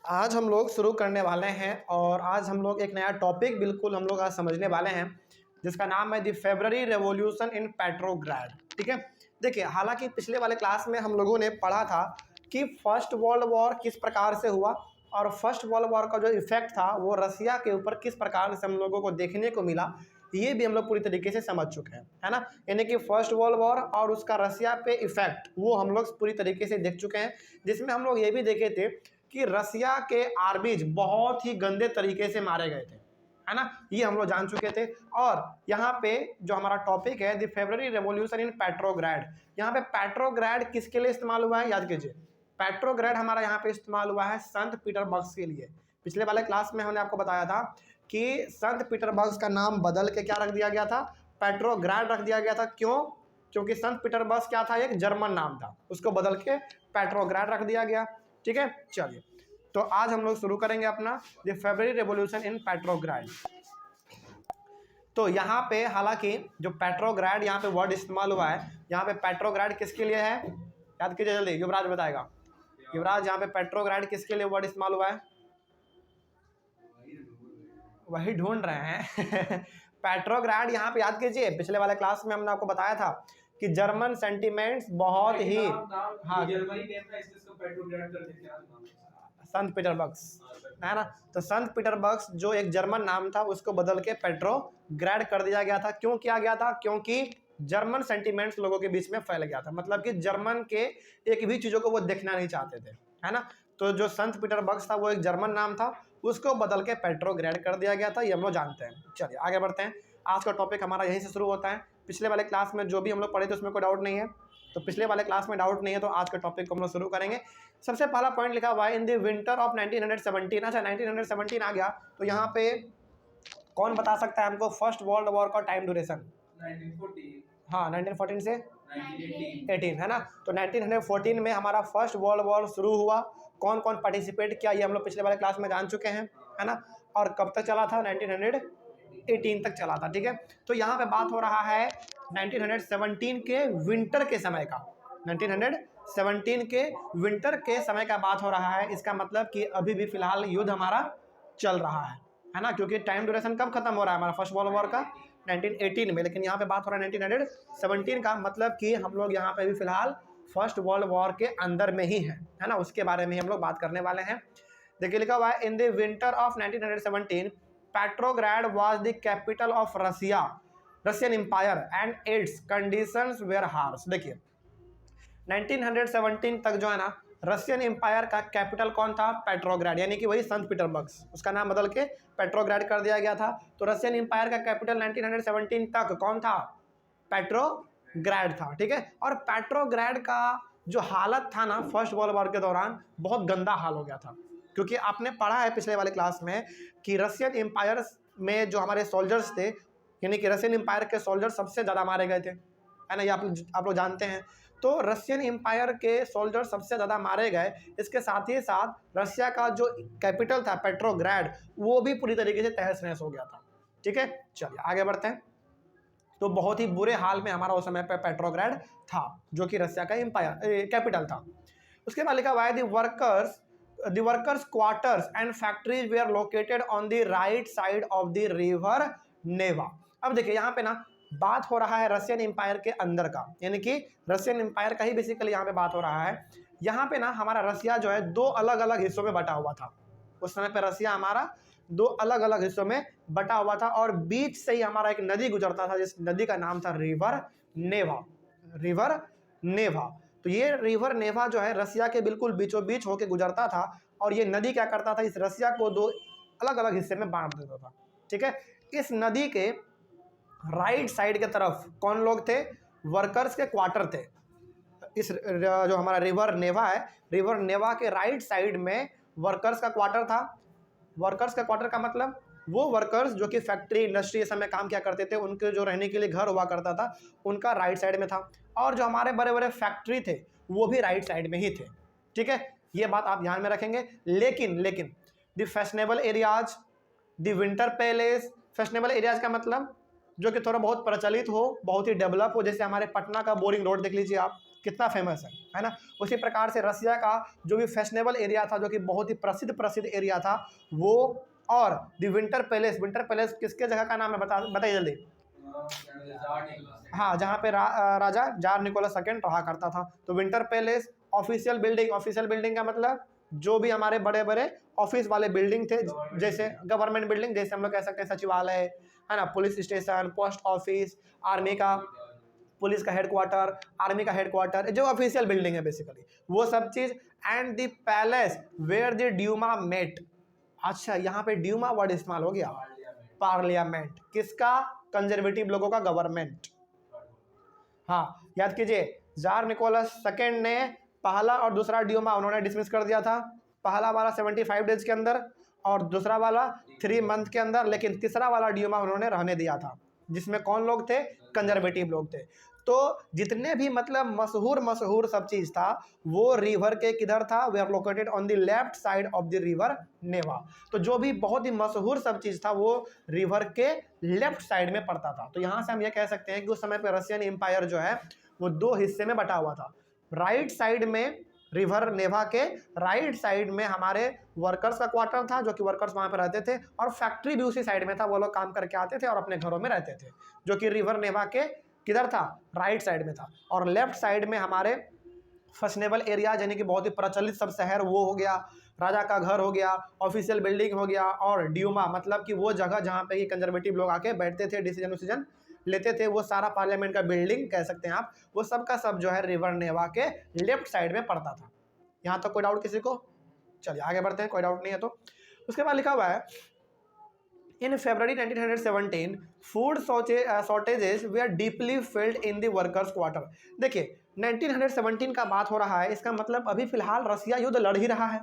आज हम लोग शुरू करने वाले हैं और आज हम लोग एक नया टॉपिक बिल्कुल हम लोग आज समझने वाले हैं जिसका नाम है the February revolution in Petrograd. ठीक है, देखिए हालांकि पिछले वाले क्लास में हम लोगों ने पढ़ा था कि फर्स्ट वर्ल्ड वॉर किस प्रकार से हुआ और फर्स्ट वर्ल्ड वॉर का जो इफेक्ट था वो रसिया के ऊपर किस प्रकार से हम लोगों को देखने को मिला, ये भी हम लोग पूरी तरीके से समझ चुके हैं, है ना। यानी कि फर्स्ट वर्ल्ड वॉर और उसका रसिया पे इफेक्ट वो हम लोग पूरी तरीके से देख चुके हैं, जिसमें हम लोग ये भी देखे थे कि रसिया के आर्मीज बहुत ही गंदे तरीके से मारे गए थे, है ना। ये हम लोग जान चुके थे। और यहाँ पे जो हमारा टॉपिक है the February revolution in Petrograd, यहाँ पे पेट्रोग्राड किसके लिए इस्तेमाल हुआ है याद कीजिए। पेट्रोग्राड हमारा यहाँ पे इस्तेमाल हुआ है संत पीटरबर्ग के लिए। पिछले वाले क्लास में हमने आपको बताया था कि संत पीटरबर्ग का नाम बदल के क्या रख दिया गया था, पेट्रोग्राड रख दिया गया था। क्यों? क्योंकि संत पीटरबर्ग क्या था, एक जर्मन नाम था, उसको बदल के पेट्रोग्राड रख दिया गया। ठीक है, चलिए तो आज हम लोग शुरू करेंगे अपना the February revolution in Petrograd. तो यहाँ पे हालांकि जो पेट्रोग्राड यहाँ पे वर्ड इस्तेमाल हुआ है, यहाँ पे पेट्रोग्राड किसके लिए है याद कीजिए जल्दी, युवराज बताएगा। युवराज यहाँ पे पेट्रोग्राड किसके लिए वर्ड इस्तेमाल हुआ है, वही ढूंढ रहे हैं पेट्रोग्राड यहाँ पे याद कीजिए, पिछले वाले क्लास में हमने आपको बताया था कि जर्मन सेंटिमेंट्स बहुत ही हाँ संत पीटरबर्ग, है ना। तो संत पीटरबर्ग जो एक जर्मन नाम था उसको बदल के पेट्रोग्राड कर दिया गया था। क्यों किया गया था? क्योंकि जर्मन सेंटिमेंट्स लोगों के बीच में फैल गया था, मतलब कि जर्मन के एक भी चीज़ों को वो देखना नहीं चाहते थे, है ना। तो जो संत पीटरबर्ग था वो एक जर्मन नाम था, उसको बदल के पेट्रोग्राड कर दिया गया था, ये हम लोग जानते हैं। चलिए आगे बढ़ते हैं, आज का टॉपिक हमारा यहीं से शुरू होता है। पिछले वाले क्लास में जो भी हम लोग पढ़े थे उसमें कोई डाउट नहीं है, तो पिछले वाले क्लास में डाउट नहीं है, तो आज का टॉपिक को हम लोग शुरू करेंगे। सबसे पहला पॉइंट लिखा हुआ है इन द विंटर ऑफ 1917। अच्छा 1917 आ गया, तो यहाँ पे कौन बता सकता है हमको फर्स्ट वर्ल्ड वॉर का टाइम ड्यूरेशन? 1914। हाँ 1914 से 1918 है ना। तो 1914 में हमारा फर्स्ट वर्ल्ड वॉर शुरू हुआ। कौन कौन पार्टिसिपेट किया ये हम लोग पिछले वाले क्लास में जान चुके हैं, है ना। और कब तक चला था? 1918 तक चला था। ठीक है, तो यहाँ पे बात हो रहा है 1917 के विंटर के समय का, 1917 के विंटर के समय का बात हो रहा है। इसका मतलब कि अभी भी फिलहाल युद्ध हमारा चल रहा है ना, क्योंकि टाइम ड्यूरेशन कब खत्म हो रहा है हमारा फर्स्ट वर्ल्ड वॉर का? 1918 में, लेकिन यहाँ पे बात हो रहा है 1917 का, मतलब कि हम लोग यहाँ पे भी फिलहाल फर्स्ट वर्ल्ड वॉर के अंदर में ही है ना। उसके बारे में हम लोग बात करने वाले हैं। देखिए लिखा हुआ है in the winter of 1917 Petrograd was the capital of Russian empire and its conditions were harsh. देखिए 1917 तक जो है ना रशियन एम्पायर का कैपिटल कौन था? पेट्रोग्राड, यानी कि वही संत पीटरबर्ग, उसका नाम बदल के पेट्रोग्राड कर दिया गया था। तो रशियन एम्पायर का कैपिटल 1917 तक कौन था? पेट्रोग्राड था। ठीक है, और पेट्रोग्राड का जो हालत था ना फर्स्ट वर्ल्ड वॉर के दौरान बहुत गंदा हाल हो गया था, क्योंकि आपने पढ़ा है पिछले वाले क्लास में कि रशियन एम्पायर में जो हमारे सोल्जर्स थे, यानी कि रशियन एम्पायर के सोल्जर सबसे ज़्यादा मारे गए थे, है ना। ये आप लोग जानते हैं। तो रशियन एम्पायर के सोल्जर सबसे ज़्यादा मारे गए, इसके साथ ही साथ रशिया का जो कैपिटल था पेट्रोग्राड वो भी पूरी तरीके से तहस नहस हो गया था। ठीक है, चलिए आगे बढ़ते हैं। तो बहुत ही बुरे हाल में हमारा उस समय पे पेट्रोग्राड था, जो कि रशिया का एम्पायर कैपिटल था। उसके बाद लिखा हुआ है the workers quarters and factories were located on the right side of the river Neva. अब देखिए यहाँ पे ना बात हो रहा है रशियन एम्पायर के अंदर का, यानी कि रशियन एम्पायर का ही बेसिकली यहाँ पे बात हो रहा है। यहाँ पे ना हमारा रसिया जो है दो अलग अलग हिस्सों में बटा हुआ था। उस समय पे रसिया हमारा दो अलग अलग हिस्सों में बटा हुआ था और बीच से ही हमारा एक नदी गुजरता था, जिस नदी का नाम था रिवर नेवा। तो ये रिवर नेवा जो है रसिया के बिल्कुल बीचों बीच होकर गुजरता था, और ये नदी क्या करता था, इस रसिया को दो अलग अलग हिस्से में बांट देता था। ठीक है, इस नदी के राइट साइड के तरफ कौन लोग थे? वर्कर्स के क्वार्टर थे। इस जो हमारा रिवर नेवा है, रिवर नेवा के राइट साइड में वर्कर्स का क्वार्टर था। वर्कर्स का क्वार्टर का मतलब वो वर्कर्स जो कि फैक्ट्री इंडस्ट्री समय काम किया करते थे, उनके जो रहने के लिए घर हुआ करता था उनका राइट साइड में था, और जो हमारे बड़े बड़े फैक्ट्री थे वो भी राइट साइड में ही थे। ठीक है, ये बात आप ध्यान में रखेंगे। लेकिन the fashionable areas, the winter palace, fashionable areas का मतलब जो कि थोड़ा बहुत प्रचलित हो, बहुत ही डेवलप हो, जैसे हमारे पटना का बोरिंग रोड देख लीजिए आप, कितना फेमस है ना। उसी प्रकार से रसिया का जो भी फैशनेबल एरिया था, जो कि बहुत ही प्रसिद्ध एरिया था वो, और द विंटर पैलेस किसके जगह का नाम है, बताइए जल्दी। हाँ, जहाँ पे राजा जार निकोलस सेकंड रहा करता था। तो विंटर पैलेस, ऑफिशियल बिल्डिंग का मतलब जो भी हमारे बड़े बड़े ऑफिस वाले बिल्डिंग थे, जैसे गवर्नमेंट बिल्डिंग, जैसे हम लोग कह सकते हैं सचिवालय है ना, police station, post office, army का पुलिस का हेडक्वार्टर, आर्मी का हेडक्वार्टर, जो ऑफिशियल बिल्डिंग है बेसिकली वो सब चीज। And the palace where the Duma met. अच्छा, यहाँ पे ड्यूमा वर्ड इस्तेमाल हो गया, पार्लियामेंट किसका, कंजर्वेटिव लोगों का गवर्नमेंट। हाँ, याद कीजिए, जार निकोलस सेकेंड ने पहला और दूसरा ड्यूमा उन्होंने डिसमिस कर दिया था, पहला वाला 75 डेज के अंदर और दूसरा वाला 3 मंथ के अंदर, लेकिन तीसरा वाला ड्यूमा उन्होंने रहने दिया था, जिसमें कौन लोग थे, कंजर्वेटिव लोग थे। तो जितने भी मतलब मशहूर सब चीज था वो रिवर के किधर था, वे are located on the left side of the river Neva. तो जो भी बहुत ही मशहूर सब चीज था वो रिवर के लेफ्ट साइड में पड़ता था। तो यहाँ से हम ये कह सकते हैं कि उस समय पे रशियन एम्पायर जो है वो 2 हिस्से में बटा हुआ था। राइट साइड में, रिवर नेवा के राइट साइड में हमारे वर्कर्स का क्वार्टर था, जो कि वर्कर्स वहाँ पे रहते थे, और फैक्ट्री भी उसी साइड में था, वो लोग काम करके आते थे और अपने घरों में रहते थे, जो कि रिवर नेवा के किधर था, राइट साइड में था। और लेफ्ट साइड में हमारे फैशनेबल एरिया, यानी कि बहुत ही प्रचलित सब शहर, वो हो गया, राजा का घर हो गया, ऑफिशियल बिल्डिंग हो गया, और ड्यूमा मतलब कि वो जगह जहाँ पे कंजर्वेटिव लोग आके बैठते थे, डिसीजन लेते थे, वो सारा पार्लियामेंट का बिल्डिंग कह सकते हैं आप, वो सब का सब जो है रिवर नेवा के लेफ्ट साइड में पड़ता था। यहाँ तक कोई डाउट किसी को? चलिए आगे बढ़ते हैं, कोई डाउट नहीं है तो। उसके बाद लिखा हुआ है in February 1917 food shortages were deeply felt in the workers quarter. देखिए 1917 का बात हो रहा है, इसका मतलब अभी फिलहाल रसिया युद्ध लड़ ही रहा है,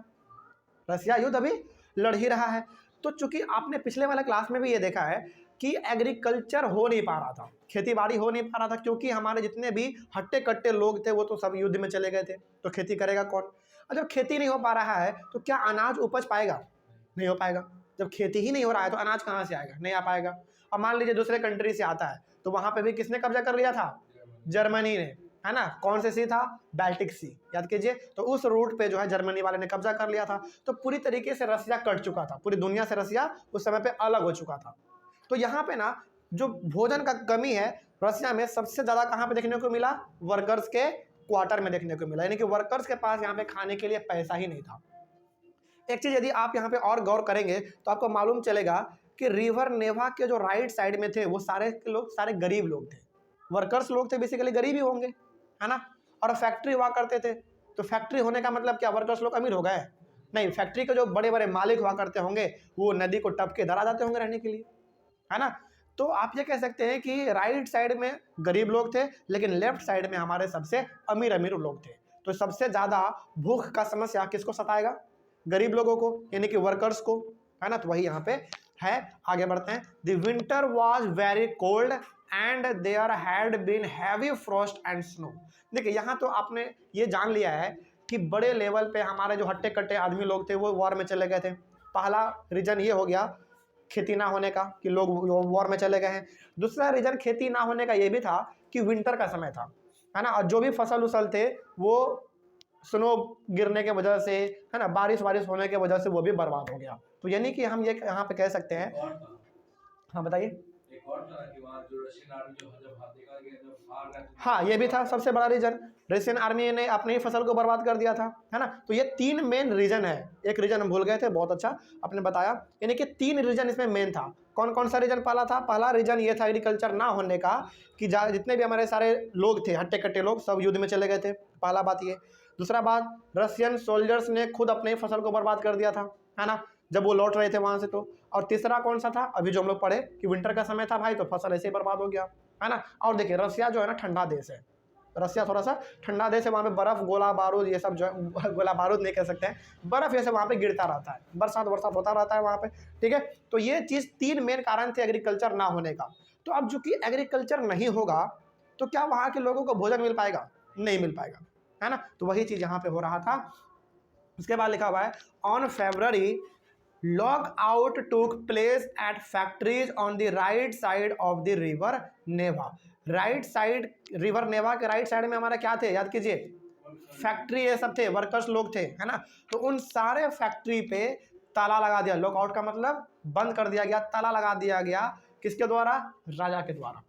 रसिया युद्ध अभी लड़ ही रहा है। तो चूंकि आपने पिछले वाले क्लास में भी ये देखा है कि एग्रीकल्चर हो नहीं पा रहा था, खेती बाड़ी हो नहीं पा रहा था, क्योंकि हमारे जितने भी हट्टे कट्टे लोग थे वो तो सब युद्ध में चले गए थे, तो खेती करेगा कौन। और जब खेती नहीं हो पा रहा है तो क्या अनाज उपज पाएगा, नहीं हो पाएगा। जब खेती ही नहीं हो रहा है तो अनाज कहाँ से आएगा, नहीं आ पाएगा। अब मान लीजिए दूसरे कंट्री से आता है, तो वहां पे भी किसने कब्जा कर लिया था, जर्मनी ने, है ना। कौन से सी था, बाल्टिक सी, याद कीजिए। तो उस रूट पे जो है जर्मनी वाले ने कब्जा कर लिया था। तो पूरी तरीके से रसिया कट चुका था, पूरी दुनिया से रसिया उस समय पे अलग हो चुका था। तो यहाँ पे ना जो भोजन का कमी है रसिया में सबसे ज्यादा कहाँ पे देखने को मिला, वर्कर्स के क्वार्टर में देखने को मिला, यानी कि वर्कर्स के पास यहाँ पे खाने के लिए पैसा ही नहीं था। एक चीज यदि आप यहाँ पे और गौर करेंगे तो आपको मालूम चलेगा कि रिवर नेवा के जो राइट साइड में थे वो सारे लोग सारे गरीब लोग थे, वर्कर्स लोग थे, बेसिकली गरीब ही होंगे, है ना। और फैक्ट्री हुआ करते थे, तो फैक्ट्री होने का मतलब क्या वर्कर्स लोग अमीर हो गए, नहीं। फैक्ट्री के जो बड़े बड़े मालिक हुआ करते होंगे वो नदी को टप के इधर आ जाते होंगे रहने के लिए, है ना। तो आप ये कह सकते हैं कि राइट साइड में गरीब लोग थे, लेकिन लेफ्ट साइड में हमारे सबसे अमीर लोग थे। तो सबसे ज्यादा भूख का समस्या किसको सताएगा, गरीब लोगों को, यानी कि वर्कर्स को, है ना। तो वही यहाँ पे है। आगे बढ़ते हैं। The winter was very cold and there had been heavy frost and snow. देखिए यहाँ तो आपने ये जान लिया है कि बड़े लेवल पे हमारे जो हट्टे कट्टे आदमी लोग थे वो वॉर में चले गए थे। पहला रीजन ये हो गया खेती ना होने का, कि लोग वॉर में चले गए हैं। दूसरा रीजन खेती ना होने का ये भी था कि विंटर का समय था, है ना, और जो भी फसल उसल थे वो स्नो गिरने के वजह से, है ना, बारिश होने के वजह से वो भी बर्बाद हो गया। तो यानी कि हम ये यहाँ पे कह सकते हैं, हाँ बताइए। हाँ, ये भी था सबसे बड़ा रीजन, रशियन आर्मी ने अपनी ही फसल को बर्बाद कर दिया था, है ना। तो ये 3 मेन रीजन है, एक रीजन हम भूल गए थे, बहुत अच्छा आपने बताया। यानी कि 3 रीजन इसमें मेन था। कौन कौन सा रीजन पहला था, पहला रीजन ये था एग्रीकल्चर ना होने का, कि जितने भी हमारे सारे लोग थे हट्टे कट्टे लोग सब युद्ध में चले गए थे, पहला बात ये। दूसरा बात, रशियन सोल्जर्स ने खुद अपने ही फसल को बर्बाद कर दिया था, है ना, जब वो लौट रहे थे वहां से। तो और तीसरा कौन सा था, अभी जो हम लोग पढ़े कि विंटर का समय था भाई, तो फसल ऐसे ही बर्बाद हो गया, है ना। और देखिए रसिया जो है ना ठंडा देश है, रसिया थोड़ा सा ठंडा देश है, वहाँ पे बर्फ, गोला बारूद ये सब जो है, गोला बारूद नहीं कह सकते हैं, बर्फ ये सब वहाँ पे गिरता रहता है, बरसात होता रहता है वहाँ पे, ठीक है। तो ये चीज़ 3 मेन कारण थे एग्रीकल्चर ना होने का। तो अब चूंकि एग्रीकल्चर नहीं होगा तो क्या वहाँ के लोगों को भोजन मिल पाएगा, नहीं मिल पाएगा, है ना। तो वही चीज़ यहाँ पे हो रहा था। उसके बाद लिखा हुआ है on February lockout took place at factories on the right side of the river Neva. Right side, river Neva के राइट साइड में हमारा क्या थे, याद कीजिए, फैक्ट्री ये सब थे, वर्कर्स लोग थे, है ना। तो उन सारे फैक्ट्री पे ताला लगा दिया। लॉकआउट का मतलब बंद कर दिया गया, ताला लगा दिया गया। किसके द्वारा? राजा के द्वारा।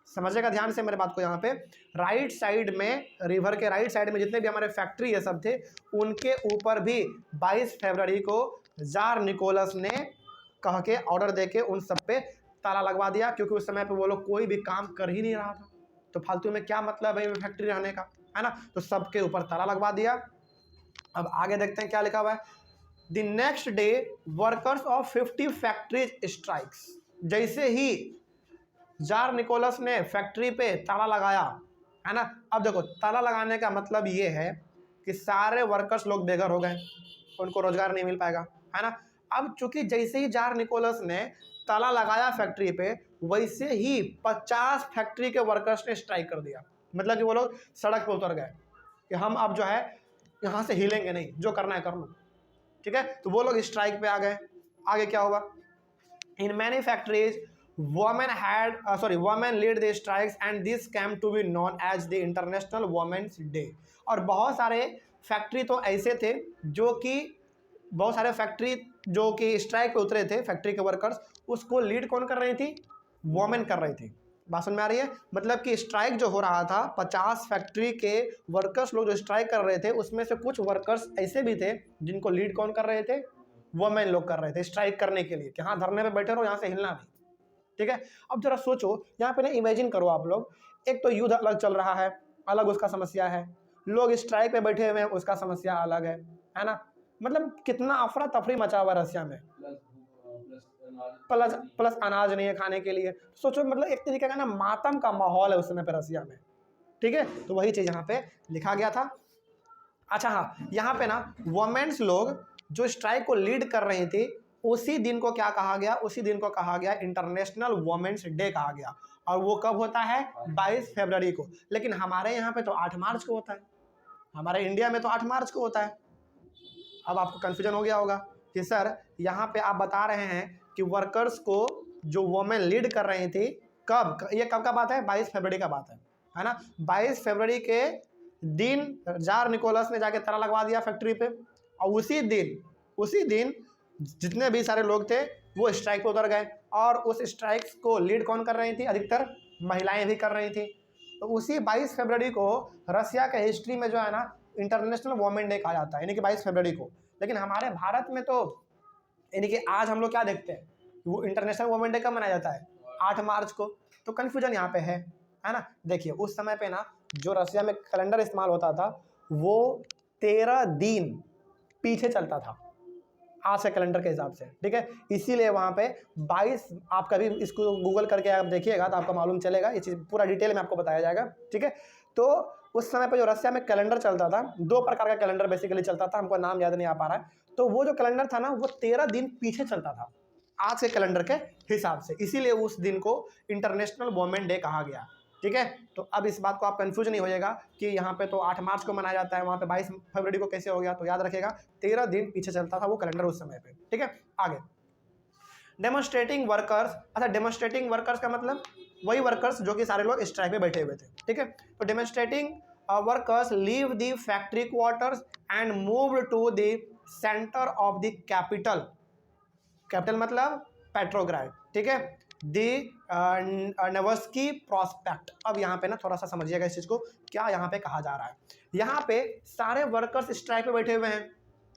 समझेगा ध्यान से मेरे बात को। यहाँ पे राइट साइड में, रिवर के राइट साइड में जितने भी हमारे फैक्ट्री ये सब थे, उनके ऊपर भी 22 फरवरी को जार निकोलस ने कह के ऑर्डर दे के उन सब पे ताला लगवा दिया, क्योंकि उस समय पे वो लोग कोई भी काम कर ही नहीं रहा था। तो फालतू में क्या मतलब है फैक्ट्री रहने का, है ना। तो सबके ऊपर ताला लगवा दिया। अब आगे देखते हैं क्या लिखा हुआ है। The next day workers of 50 factories strikes. जैसे ही जार निकोलस ने फैक्ट्री पे ताला लगाया, है ना। अब देखो, ताला लगाने का मतलब ये है कि सारे वर्कर्स लोग बेघर हो गए, उनको रोजगार नहीं मिल पाएगा, है ना। अब चूंकि जैसे ही जार निकोलस ने ताला लगाया फैक्ट्री पे, वैसे ही 50 फैक्ट्री के वर्कर्स ने स्ट्राइक कर दिया। मतलब कि वो लोग सड़क पे उतर गए कि हम अब जो है यहाँ से हिलेंगे नहीं, जो करना है कर लो, ठीक है। तो वो लोग स्ट्राइक पे आ गए। आगे क्या हुआ? In many factories women lead the strikes and this came to be known as the International Women's Day। और बहुत सारे फैक्ट्री तो ऐसे थे जो कि बहुत सारे फैक्ट्री जो कि स्ट्राइक पे उतरे थे, फैक्ट्री के वर्कर्स, उसको लीड कौन कर रही थी? वोमेन कर रही थी। बात समझ में आ रही है? मतलब कि स्ट्राइक जो हो रहा था, 50 फैक्ट्री के वर्कर्स लोग जो स्ट्राइक कर रहे थे, उसमें से कुछ वर्कर्स ऐसे भी थे जिनको लीड कौन कर रहे थे? वोमेन लोग कर रहे थे स्ट्राइक करने के लिए कि हाँ धरने पे बैठे रहो, यहाँ से हिलना नहीं, ठीक है। अब जरा सोचो, यहाँ पे ना इमेजिन करो आप लोग, एक तो युद्ध अलग चल रहा है, अलग उसका समस्या है, लोग स्ट्राइक पे बैठे हुए हैं, उसका समस्या अलग है ना। मतलब कितना अफरा तफरी मचा हुआ है रसिया में, प्लस अनाज नहीं है खाने के लिए। सोचो, मतलब एक तरीके का ना मातम का माहौल है उस समय पे रसिया में, ठीक है। तो वही चीज यहाँ पे लिखा गया था। अच्छा हाँ, यहाँ पे ना वुमेन्स लोग जो स्ट्राइक को लीड कर रही थी, उसी दिन को क्या कहा गया? उसी दिन को कहा गया इंटरनेशनल वुमेन्स डे कहा गया। और वो कब होता है? 22 फरवरी को। लेकिन हमारे यहाँ पे तो 8 मार्च को होता है, हमारे इंडिया में तो 8 मार्च को होता है। अब आपको कन्फ्यूजन हो गया होगा कि सर यहाँ पे आप बता रहे हैं कि वर्कर्स को जो वुमेन लीड कर रही थी, कब? ये कब का बात है? 22 फरवरी का बात है ना। 22 फरवरी के दिन जार निकोलस ने जाके ताला लगवा दिया फैक्ट्री पे, और उसी दिन जितने भी सारे लोग थे वो स्ट्राइक पे उतर गए। और उस स्ट्राइक को लीड कौन कर रही थी? अधिकतर महिलाएं भी कर रही थी। तो उसी 22 फरवरी को रसिया के हिस्ट्री में जो है ना इंटरनेशनल वुमेन डे कहा जाता है, यानी कि 22 फरवरी को। लेकिन हमारे भारत में तो यानी कि आज हम लोग क्या देखते हैं, वो इंटरनेशनल वुमेन डे कब मनाया जाता है? 8 मार्च को। तो कन्फ्यूजन यहाँ पे है ना। देखिए, उस समय पे ना जो रसिया में कैलेंडर इस्तेमाल होता था, वो 13 दिन पीछे चलता था आज के कैलेंडर के हिसाब से, ठीक है। इसीलिए वहाँ पे 22, आप कभी इसको गूगल करके आप देखिएगा तो आपको मालूम चलेगा, ये चीज़ पूरा डिटेल में आपको बताया जाएगा, ठीक है। तो उस समय पे जो रसिया में कैलेंडर चलता था, 2 प्रकार का कैलेंडर बेसिकली चलता था, हमको नाम याद नहीं आ पा रहा है। तो वो जो कैलेंडर था ना, वो 13 दिन पीछे चलता था आज के कैलेंडर के हिसाब से, इसीलिए उस दिन को इंटरनेशनल वुमेन डे कहा गया, ठीक है। तो अब इस बात को आप कंफ्यूज नहीं होइएगा कि यहाँ पे तो 8 मार्च को मनाया जाता है, वहाँ पे 22 फरवरी को कैसे हो गया। तो याद रखिएगा 13 दिन पीछे चलता था वो कैलेंडर उस समय पे, ठीक है। आगे डेमोन्स्ट्रेटिंग वर्कर्स। अच्छा, डेमोन्स्ट्रेटिंग वर्कर्स का मतलब वही वर्कर्स जो कि सारे लोग स्ट्राइक पे बैठे हुए थे, ठीक है। तो demonstrating workers leave the factory quarters and move to the centre of the capital. Capital मतलब पेट्रोग्राड, ठीक है। The Nevsky Prospect. अब यहाँ पे ना थोड़ा सा समझिएगा इस चीज को, क्या यहाँ पे कहा जा रहा है। यहाँ पे सारे वर्कर्स स्ट्राइक पे बैठे हुए हैं,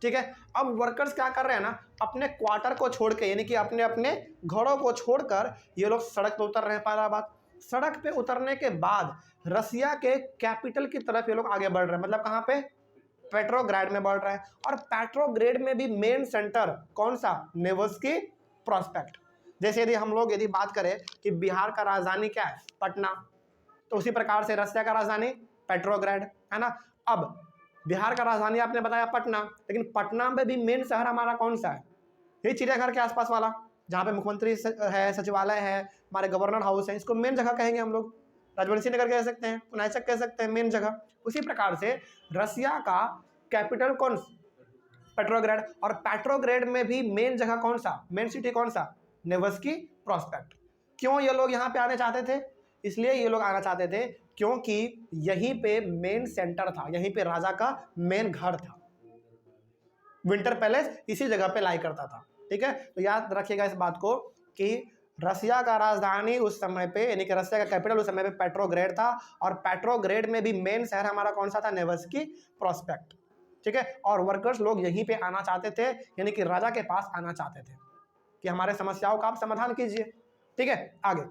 ठीक है। अब वर्कर्स क्या कर रहे हैं ना, अपने क्वार्टर को छोड़ के, यानी कि अपने अपने घरों को छोड़कर ये लोग सड़क पे उतर रहे हैं। पहला बात, सड़क पे उतरने के बाद रसिया के कैपिटल की तरफ ये लोग आगे बढ़ रहे हैं। मतलब कहाँ पे? पेट्रोग्राड में बढ़ रहे हैं। और पेट्रोग्राड में भी मेन सेंटर कौन सा? Nevsky prospect. जैसे यदि हम लोग बात करें कि बिहार का राजधानी क्या है? पटना, तो उसी प्रकार से रसिया का राजधानी पेट्रोग्राड, है ना। अब बिहार का राजधानी आपने बताया पटना, लेकिन पटना में भी मेन शहर हमारा कौन सा है? ये चिड़ियाघर के आसपास वाला, जहाँ पे मुख्यमंत्री है, सचिवालय है, हमारे गवर्नर हाउस है, इसको मेन जगह कहेंगे हम लोग। राजवंशी नगर कह सकते हैं, पुनाचक कह सकते हैं, मेन जगह। उसी प्रकार से रसिया का कैपिटल कौन? पेट्रोग्राड। और पेट्रोग्राड में भी मेन जगह कौन सा? मेन सिटी कौन सा? Nevsky prospect. क्यों ये लोग यहाँ पे आने चाहते थे? इसलिए ये लोग आना चाहते थे क्योंकि यहीं पे मेन सेंटर था, यहीं पे राजा का मेन घर था। विंटर पैलेस इसी जगह पे लाई करता था। ठीक है, तो याद रखिएगा इस बात को कि रसिया का राजधानी उस समय पे, यानी कि रसिया का कैपिटल उस समय पे पेट्रोग्रेड था, और पेट्रोग्रेड में भी मेन शहर हमारा कौन सा था? Nevsky prospect. ठीक है, और वर्कर्स लोग यहीं पे आना चाहते थे, यानी कि राजा के पास आना चाहते थे कि हमारे समस्याओं का आप समाधान कीजिए। ठीक है, आगे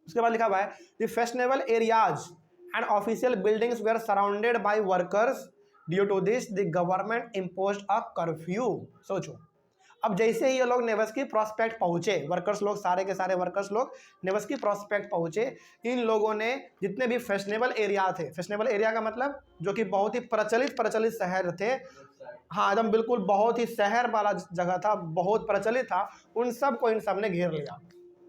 उसके बाद लिखा हुआ है the fashionable areas and official buildings were surrounded by workers, due to this the government imposed a curfew. सोचो, अब जैसे ही ये लोग नेवस्की प्रोस्पेक्ट पहुंचे, वर्कर्स लोग, सारे के सारे वर्कर्स लोग नेवस्की प्रोस्पेक्ट पहुंचे, इन लोगों ने जितने भी फैशनेबल एरिया थे, फैशनेबल एरिया का मतलब जो कि बहुत ही प्रचलित शहर थे, हाँ एकदम बिल्कुल बहुत ही शहर वाला जगह था, बहुत प्रचलित था, उन सब को इन सब ने घेर लिया।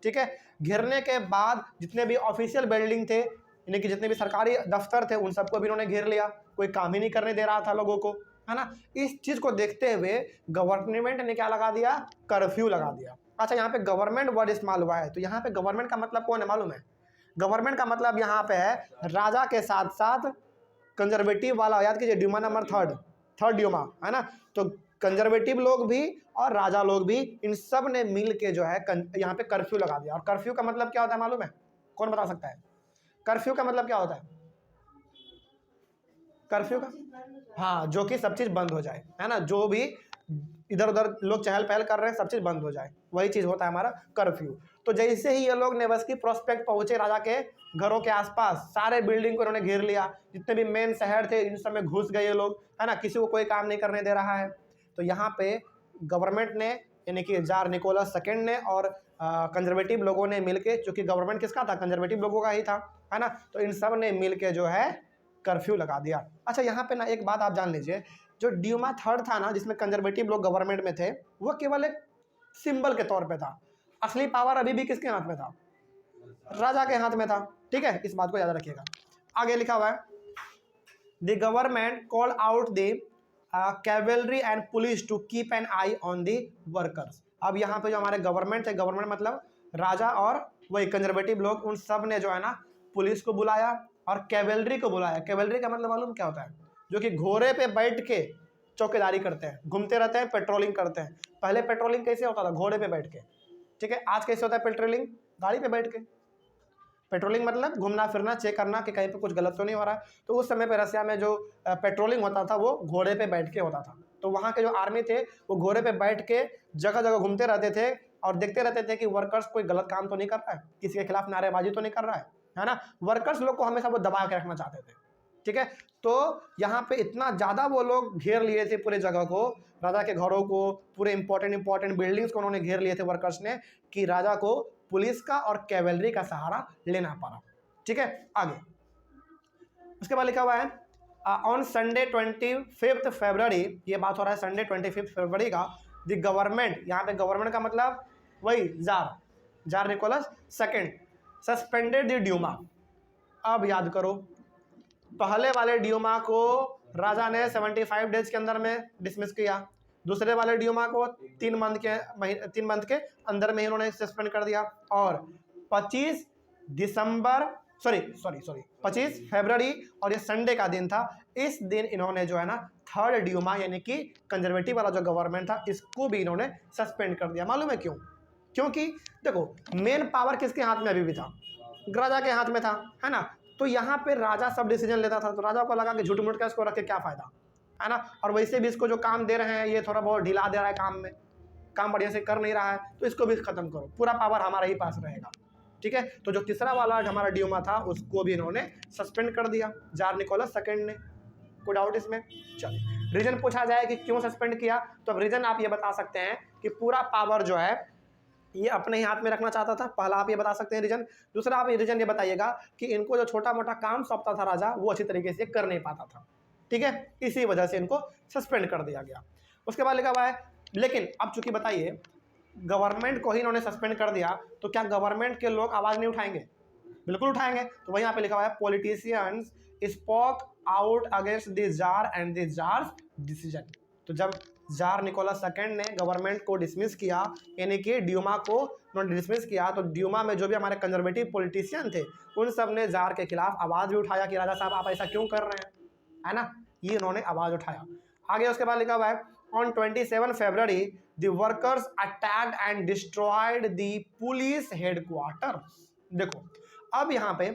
ठीक है, घेरने के बाद जितने भी ऑफिशियल बिल्डिंग थे, यानी कि जितने भी सरकारी दफ्तर थे, उन सबको भी इन्होंने घेर लिया। कोई काम ही नहीं करने दे रहा था लोगों को, है ना। इस चीज को देखते हुए गवर्नमेंट ने क्या लगा दिया? कर्फ्यू लगा दिया। अच्छा, यहाँ पे गवर्नमेंट वर्ड इस्तेमाल हुआ है, तो यहाँ पे गवर्नमेंट का मतलब कौन है मालूम है? गवर्नमेंट का मतलब यहाँ पे है राजा के साथ साथ कंजर्वेटिव वाला, याद कीजिए ड्यूमा नंबर थर्ड ड्यूमा, है ना। तो कंजर्वेटिव लोग भी और राजा लोग भी, इन सब ने मिल के जो है यहाँ पे कर्फ्यू लगा दिया। और कर्फ्यू का मतलब क्या होता है मालूम है? कौन बता सकता है? कर्फ्यू का मतलब क्या होता है? कर्फ्यू का, हाँ, जो कि सब चीज बंद हो जाए, है ना, जो भी इधर उधर लोग चहल पहल कर रहे हैं सब चीज बंद हो जाए, वही चीज होता है हमारा कर्फ्यू। तो जैसे ही ये लोग नेवस्की प्रोस्पेक्ट पहुंचे, राजा के घरों के आसपास सारे बिल्डिंग को इन्होंने घेर लिया, जितने भी मेन शहर थे इन सब में घुस गए ये लोग, है ना, किसी को कोई काम नहीं करने दे रहा है। तो यहाँ पे गवर्नमेंट ने, यानी कि जार निकोलस सेकेंड ने और कंजर्वेटिव लोगों ने मिलके, चूंकि गवर्नमेंट किसका था? कंजर्वेटिव लोगों का ही था, है ना, तो इन सब ने मिलके जो है कर्फ्यू लगा दिया। अच्छा, यहाँ पे ना एक बात आप जान लीजिए, जो ड्यूमा थर्ड था ना, जिसमें कंजर्वेटिव लोग गवर्नमेंट में थे, वो केवल एक सिंबल के तौर पे था। असली पावर अभी भी किसके हाथ में था? राजा के हाथ में था। ठीक है, इस बात को याद रखिएगा। आगे लिखा हुआ है the government call out the cavalry and police to keep an eye on the workers. अब यहाँ पे जो हमारे गवर्नमेंट थे, गवर्नमेंट मतलब राजा और वही कंजर्वेटिव लोग, उन सब ने जो है ना पुलिस को बुलाया और कैवेलरी को बुलाया। कैवेलरी का मतलब मालूम क्या होता है? जो कि घोड़े पे बैठ के चौकीदारी करते हैं, घूमते रहते हैं, पेट्रोलिंग करते हैं। पहले पेट्रोलिंग कैसे होता था? घोड़े पे बैठ के। ठीक है, आज कैसे होता है पेट्रोलिंग? गाड़ी पे बैठ के। पेट्रोलिंग मतलब घूमना फिरना, चेक करना कि कहीं पे कुछ गलत तो नहीं हो रहा है। तो उस समय पे रसिया में जो पेट्रोलिंग होता था वो घोड़े पे बैठ के होता था। तो वहाँ के जो आर्मी थे वो घोड़े पे बैठ के जगह जगह घूमते रहते थे और देखते रहते थे कि वर्कर्स कोई गलत काम तो नहीं कर रहा है, किसी के खिलाफ नारेबाजी तो नहीं कर रहा है ना। वर्कर्स लोग को हमेशा वो दबा के रखना चाहते थे। ठीक है, तो यहाँ पे इतना ज़्यादा वो लोग घेर लिए थे पूरे जगह को, राजा के घरों को, पूरे इंपॉर्टेंट बिल्डिंग्स को उन्होंने घेर लिए थे वर्कर्स ने, कि राजा को पुलिस का और कैवेलरी का सहारा लेना पड़ा। ठीक है, आगे उसके बाद लिखा हुआ है ऑन संडे 25 फरवरी, ये बात हो रहा है संडे 25 फरवरी का, द गवर्नमेंट, यहाँ पे गवर्नमेंट का मतलब वही tsar Nicholas second suspended the Duma. अब याद करो, पहले वाले ड्यूमा को राजा ने 75 डेज के अंदर में डिसमिस किया, दूसरे वाले ड्यूमा को 3 मंथ के अंदर में इन्होंने सस्पेंड कर दिया, और 25 फरवरी, और ये संडे का दिन था, इस दिन इन्होंने जो है ना थर्ड ड्यूमा यानी कि कंजर्वेटिव वाला जो गवर्नमेंट था इसको भी इन्होंने सस्पेंड कर दिया। मालूम है क्यों? क्योंकि देखो मेन पावर किसके हाथ में अभी भी था? राजा के हाथ में था, है ना। तो यहाँ पे राजा सब डिसीजन लेता था, तो राजा को लगा कि झूठ मूठ का इसको रख के क्या फायदा, है ना। और वैसे भी इसको जो काम दे रहे हैं ये थोड़ा बहुत ढिला दे रहा है, काम बढ़िया से कर नहीं रहा है, तो इसको भी खत्म करो, पूरा पावर हमारे ही पास रहेगा। ठीक है, तो जो तीसरा वाला हमारा ड्यूमा था उसको भी इन्होंने सस्पेंड कर दिया, जार निकोलस सेकेंड ने। कोई डाउट इसमें? चलिए, रीजन पूछा जाए कि क्यों सस्पेंड किया, तो अब रीजन आप ये बता सकते हैं कि पूरा पावर जो है ये अपने ही हाथ में रखना चाहता था, पहला आप ये बता सकते हैं रीजन। दूसरा आप ये रीजन ये बताइएगा कि इनको जो छोटा मोटा काम सौंपता था राजा, वो अच्छी तरीके से कर नहीं पाता था। ठीक है, इसी वजह से इनको सस्पेंड कर दिया गया। उसके बाद लिखा हुआ है, लेकिन अब चूंकि बताइए गवर्नमेंट को ही इन्होंने सस्पेंड कर दिया, तो क्या गवर्नमेंट के लोग आवाज़ नहीं उठाएंगे? बिल्कुल उठाएंगे। तो वहीं यहाँ पे लिखा हुआ है politicians spoke out against the jar and the jars decision. तो जब जार निकोलस सेकंड ने गवर्नमेंट को डिसमिस किया, यानी कि ड्यूमा को उन्होंने डिसमिस किया। तो ड्यूमा में जो भी हमारे कंजर्वेटिव पॉलिटिशियन थे उन सब ने जार के खिलाफ आवाज़ भी उठाया कि राजा साहब आप ऐसा क्यों कर रहे हैं, है ना, ये उन्होंने आवाज़ उठाया। आगे उसके बाद लिखा हुआ है on 27 February the workers attacked and destroyed the police headquarter. देखो अब यहाँ पे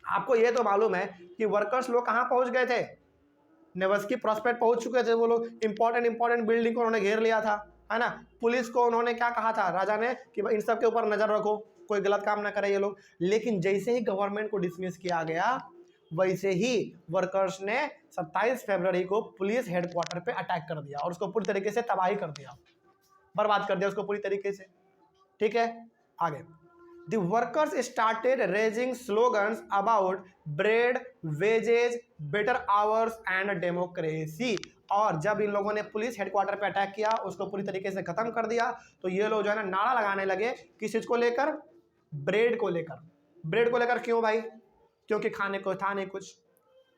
आपको ये तो मालूम है कि वर्कर्स लोग कहाँ पहुँच गए थे, नेवस्की प्रॉस्पेक्ट पहुँच चुके थे। वो लोग इंपॉर्टेंट बिल्डिंग को उन्होंने घेर लिया था, है ना। पुलिस को उन्होंने क्या कहा था राजा ने कि इन सब के ऊपर नज़र रखो, कोई गलत काम ना करे ये लोग। लेकिन जैसे ही गवर्नमेंट को डिसमिस किया गया वैसे ही वर्कर्स ने 27 फरवरी को पुलिस हेडक्वार्टर पे अटैक कर दिया और उसको पूरी तरीके से तबाही कर दिया, बर्बाद कर दिया उसको पूरी तरीके से। ठीक है, आगे The workers started raising slogans about bread, wages, better hours and democracy। और जब इन लोगों ने पुलिस हेडक्वार्टर पे अटैक किया उसको पूरी तरीके से खत्म कर दिया तो ये लोग जो है ना नारा लगाने लगे किस चीज़ को लेकर, ब्रेड को लेकर। ब्रेड को लेकर क्यों भाई, क्योंकि खाने को था नहीं कुछ।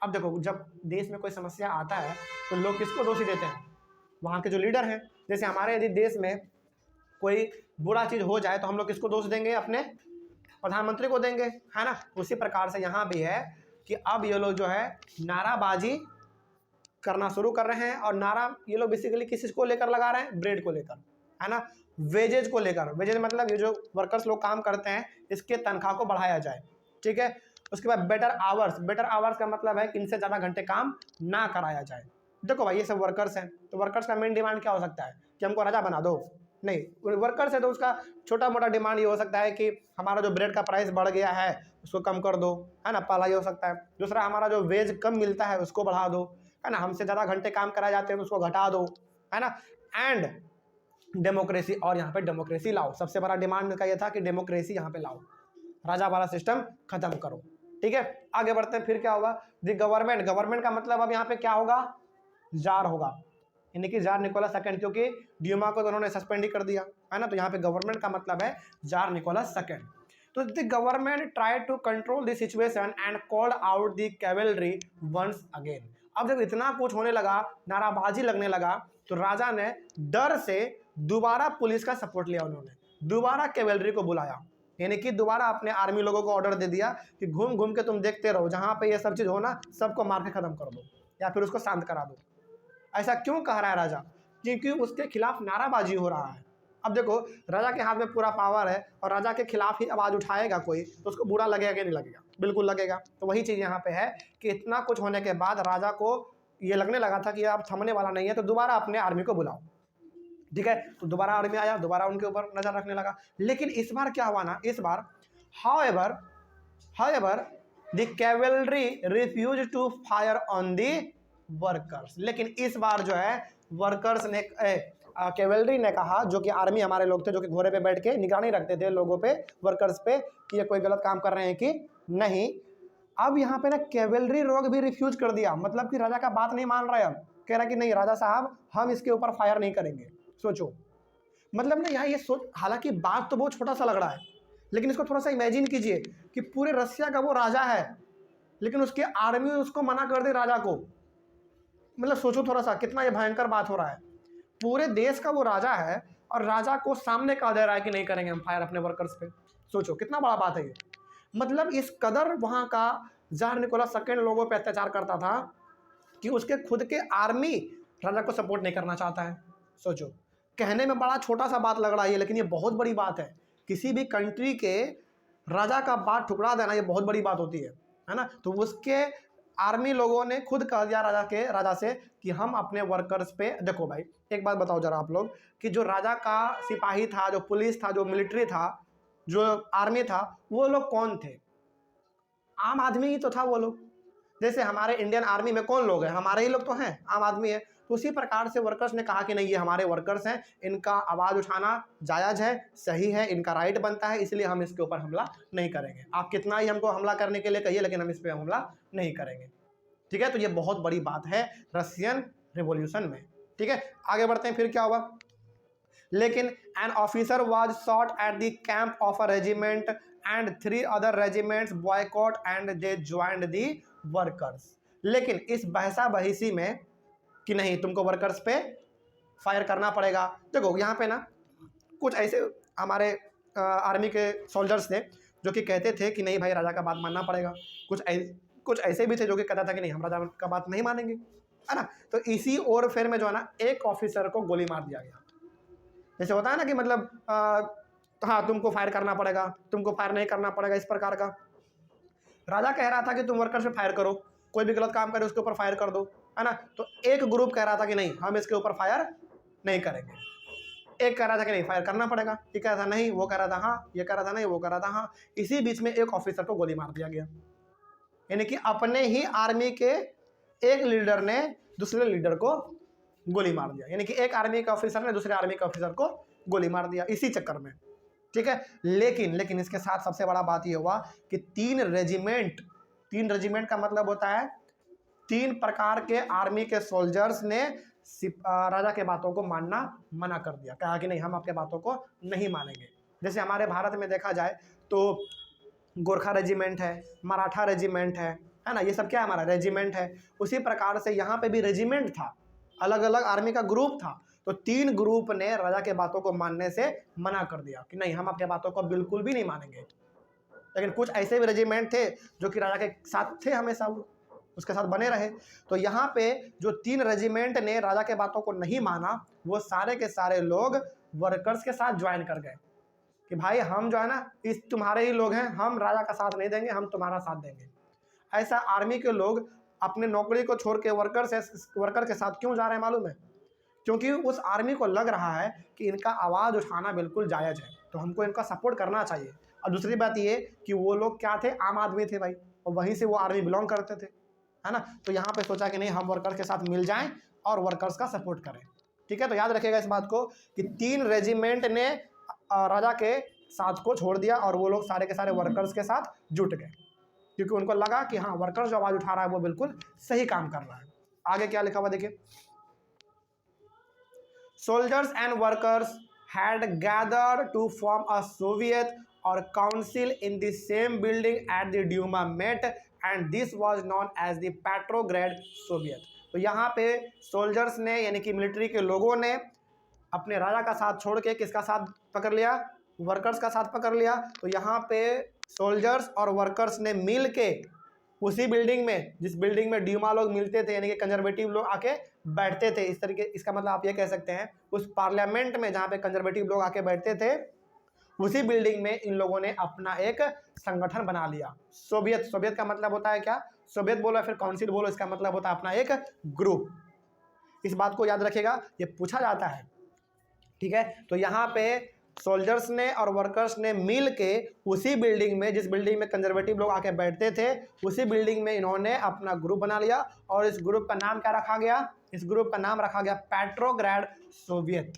अब देखो जब देश में कोई समस्या आता है तो लोग किसको दोषी देते हैं, वहाँ के जो लीडर हैं। जैसे हमारे यदि देश में कोई बुरा चीज़ हो जाए तो हम लोग किसको दोष देंगे, अपने प्रधानमंत्री को देंगे, है ना। उसी प्रकार से यहाँ भी है कि अब ये लोग जो है नाराबाजी करना शुरू कर रहे हैं। और नारा ये लोग बेसिकली किस चीज़ को लेकर लगा रहे हैं, ब्रेड को लेकर, है ना, वेजेज को लेकर। वेजेज मतलब ये जो वर्कर्स लोग काम करते हैं इसके तनख्वाह को बढ़ाया जाए। ठीक है, उसके बाद बेटर आवर्स। बेटर आवर्स का मतलब है कि इनसे ज़्यादा घंटे काम ना कराया जाए। देखो भाई ये सब वर्कर्स हैं तो वर्कर्स का मेन डिमांड क्या हो सकता है कि हमको राजा बना दो, नहीं। वर्कर्स है तो उसका छोटा मोटा डिमांड ये हो सकता है कि हमारा जो ब्रेड का प्राइस बढ़ गया है उसको कम कर दो, है ना, पहला ये हो सकता है। दूसरा हमारा जो वेज कम मिलता है उसको बढ़ा दो, है ना, हमसे ज़्यादा घंटे काम कराए जाते हैं तो उसको घटा दो, है ना। एंड डेमोक्रेसी, और यहाँ पे डेमोक्रेसी लाओ। सबसे बड़ा डिमांड इनका ये था कि डेमोक्रेसी यहाँ पे लाओ, राजा वाला सिस्टम खत्म करो। ठीक है, आगे बढ़ते हैं। फिर क्या होगा, द गवर्नमेंट। गवर्नमेंट का मतलब अब यहाँ पे क्या होगा, जार होगा, यानी कि जार निकोलस सेकंड, क्योंकि ड्यूमा को तो उन्होंने सस्पेंड ही कर दिया, है ना। तो यहाँ पे गवर्नमेंट का मतलब है जार निकोलस सेकंड। तो the government try to control the situation and called out the cavalry once again. अब जब इतना कुछ होने लगा, नाराबाजी लगने लगा, तो राजा ने डर से दोबारा पुलिस का सपोर्ट लिया। उन्होंने दोबारा कैवेलरी को बुलाया, यानी कि दोबारा अपने आर्मी लोगों को ऑर्डर दे दिया कि घूम घूम के तुम देखते रहो, जहाँ पे ये सब चीज़ हो ना सबको मार के खत्म कर दो या फिर उसको शांत करा दो। ऐसा क्यों कह रहा है राजा, क्योंकि उसके खिलाफ नाराबाजी हो रहा है। अब देखो राजा के हाथ में पूरा पावर है और राजा के खिलाफ ही आवाज़ उठाएगा कोई तो उसको बुरा लगेगा कि नहीं लगेगा, बिल्कुल लगेगा। तो वही चीज़ यहाँ पे है कि इतना कुछ होने के बाद राजा को ये लगने लगा था कि अब थमने वाला नहीं है, तो दोबारा अपने आर्मी को बुलाओ। ठीक है, तो दोबारा आर्मी आया, दोबारा उनके ऊपर नजर रखने लगा। लेकिन इस बार क्या हुआ ना, इस बार however the cavalry refused to fire on the workers. लेकिन इस बार जो है वर्कर्स ने कैवेलरी ने कहा, जो कि आर्मी हमारे लोग थे जो कि घोड़े पे बैठ के निगरानी रखते थे लोगों पे, वर्कर्स पे, कि ये कोई गलत काम कर रहे हैं कि नहीं। अब यहाँ पे ना कैवेलरी लोग भी रिफ्यूज कर दिया, मतलब कि राजा का बात नहीं मान रहा है। अब कह रहा कि नहीं राजा साहब हम इसके ऊपर फायर नहीं करेंगे। सोचो, मतलब ना यहाँ ये सोच, हालांकि बात तो बहुत छोटा सा लग रहा है लेकिन इसको थोड़ा सा इमेजिन कीजिए कि पूरे रशिया का वो राजा है लेकिन उसकी आर्मी उसको मना कर दे राजा को। मतलब सोचो थोड़ा सा कितना ये भयंकर बात हो रहा है। पूरे देश का वो राजा है और राजा को सामने कह दे रहा है कि नहीं करेंगे हम फायर अपने वर्कर्स पे। सोचो कितना बड़ा बात है ये। मतलब इस कदर वहाँ का जार निकोलस सेकंड लोगों पे अत्याचार करता था कि उसके खुद के आर्मी राजा को सपोर्ट नहीं करना चाहता है। सोचो, कहने में बड़ा छोटा सा बात लग रहा है लेकिन ये बहुत बड़ी बात है। किसी भी कंट्री के राजा का बात ठुकरा देना ये बहुत बड़ी बात होती है ना। तो उसके आर्मी लोगों ने खुद कह दिया राजा से कि हम अपने वर्कर्स पे। देखो भाई एक बात बताओ जरा आप लोग कि जो राजा का सिपाही था, जो पुलिस था, जो मिलिट्री था, जो आर्मी था, वो लोग कौन थे? आम आदमी ही तो था वो लोग। जैसे हमारे इंडियन आर्मी में कौन लोग हैं, हमारे ही लोग तो हैं, आम आदमी है। तो उसी प्रकार से वर्कर्स ने कहा कि नहीं ये हमारे वर्कर्स हैं, इनका आवाज़ उठाना जायज़ है, सही है, इनका राइट बनता है, इसलिए हम इसके ऊपर हमला नहीं करेंगे। आप कितना ही हमको हमला करने के लिए कहिए लेकिन हम इस पर हमला नहीं करेंगे। ठीक है, तो ये बहुत बड़ी बात है रशियन रिवॉल्यूशन में। ठीक है, आगे बढ़ते हैं। फिर क्या हुआ, लेकिन an officer was shot at the camp of a regiment and 3 other regiments boycott and they joined the workers. लेकिन इस बहसा बहसी में कि नहीं तुमको वर्कर्स पे फायर करना पड़ेगा। देखो यहाँ पे ना कुछ ऐसे हमारे आर्मी के सोल्जर्स थे जो कि कहते थे कि नहीं भाई राजा का बात मानना पड़ेगा। कुछ ऐसे भी थे जो कि कहता था कि नहीं हम राजा का बात नहीं मानेंगे, है ना। तो इसी और फिर में जो है ना एक ऑफिसर को गोली मार दिया गया। जैसे होता है ना कि मतलब हाँ तुमको फायर करना पड़ेगा, तुमको फायर नहीं करना पड़ेगा, इस प्रकार का। राजा कह रहा था कि तुम वर्कर से फायर करो, कोई भी गलत काम करे उसके ऊपर फायर कर दो, है ना। तो एक ग्रुप कह रहा था कि नहीं हम इसके ऊपर फायर नहीं करेंगे, एक कह रहा था कि नहीं फायर करना पड़ेगा, ये कह रहा था नहीं, वो कह रहा था हाँ, ये कह रहा था नहीं, वो कह रहा था हाँ। इसी बीच में एक ऑफिसर को गोली मार दिया गया, यानी कि अपने ही आर्मी के एक लीडर ने दूसरे लीडर को गोली मार दिया, यानी कि एक आर्मी के ऑफिसर ने दूसरे आर्मी के ऑफिसर को गोली मार दिया इसी चक्कर में, ठीक है। लेकिन इसके साथ सबसे बड़ा बात यह हुआ कि तीन रेजिमेंट का मतलब होता है 3 प्रकार के आर्मी के सोल्जर्स ने राजा के बातों को मानना मना कर दिया, कहा कि नहीं हम आपके बातों को नहीं मानेंगे। जैसे हमारे भारत में देखा जाए तो गोरखा रेजिमेंट है, मराठा रेजिमेंट है ना, ये सब क्या हमारा रेजिमेंट है। उसी प्रकार से यहाँ पे भी रेजिमेंट था, अलग अलग आर्मी का ग्रुप था। तो 3 ग्रुप ने राजा के बातों को मानने से मना कर दिया कि नहीं हम आपके बातों को बिल्कुल भी नहीं मानेंगे। लेकिन कुछ ऐसे भी रेजिमेंट थे जो कि राजा के साथ थे, हमेशा वो उसके साथ बने रहे। तो यहाँ पे जो 3 रेजिमेंट ने राजा के बातों को नहीं माना, वो सारे के सारे लोग वर्कर्स के साथ ज्वाइन कर गए कि भाई हम जो है ना इस तुम्हारे ही लोग हैं, हम राजा का साथ नहीं देंगे, हम तुम्हारा साथ देंगे। ऐसा आर्मी के लोग अपने नौकरी को छोड़ के वर्कर के साथ क्यों जा रहे हैं मालूम है? क्योंकि उस आर्मी को लग रहा है कि इनका आवाज़ उठाना बिल्कुल जायज़ है, तो हमको इनका सपोर्ट करना चाहिए। और दूसरी बात ये कि वो लोग क्या थे, आम आदमी थे भाई, और वहीं से वो आर्मी बिलोंग करते थे, है ना। तो यहाँ पे सोचा कि नहीं हम वर्कर्स के साथ मिल जाएं और वर्कर्स का सपोर्ट करें, ठीक है। तो याद रखिएगा इस बात को कि 3 रेजिमेंट ने राजा के साथ को छोड़ दिया और वो लोग सारे के सारे वर्कर्स के साथ जुट गए, क्योंकि उनको लगा कि हाँ वर्कर्स जो आवाज़ उठा रहा है वो बिल्कुल सही काम कर रहा है। आगे क्या लिखा हुआ देखिए, soldiers and workers had gathered to form a Soviet or council in the same building at the Duma met and this was known as the Petrograd Soviet। तो यहाँ पे सोल्जर्स ने यानी कि मिलिट्री के लोगों ने अपने राजा का साथ छोड़ के किसका साथ पकड़ लिया, वर्कर्स का साथ पकड़ लिया। तो यहाँ पे सोल्जर्स और वर्कर्स ने मिल के उसी बिल्डिंग में, जिस बिल्डिंग में ड्यूमा लोग मिलते थे यानी कि कंजर्वेटिव लोग आके बैठते थे, इस तरीके, इसका मतलब आप ये कह सकते हैं उस पार्लियामेंट में जहाँ पे कंजर्वेटिव लोग आके बैठते थे, उसी बिल्डिंग में इन लोगों ने अपना एक संगठन बना लिया। सोवियत का मतलब होता है क्या, सोवियत बोलो फिर काउंसिल बोलो, इसका मतलब होता है अपना एक ग्रुप। इस बात को याद रखिएगा, ये पूछा जाता है, ठीक है। तो यहाँ पे सोल्जर्स ने और वर्कर्स ने मिल के उसी बिल्डिंग में, जिस बिल्डिंग में कंजर्वेटिव लोग आके बैठते थे, उसी बिल्डिंग में इन्होंने अपना ग्रुप बना लिया। और इस ग्रुप का नाम क्या रखा गया, इस ग्रुप का नाम रखा गया पेट्रोग्राड सोवियत।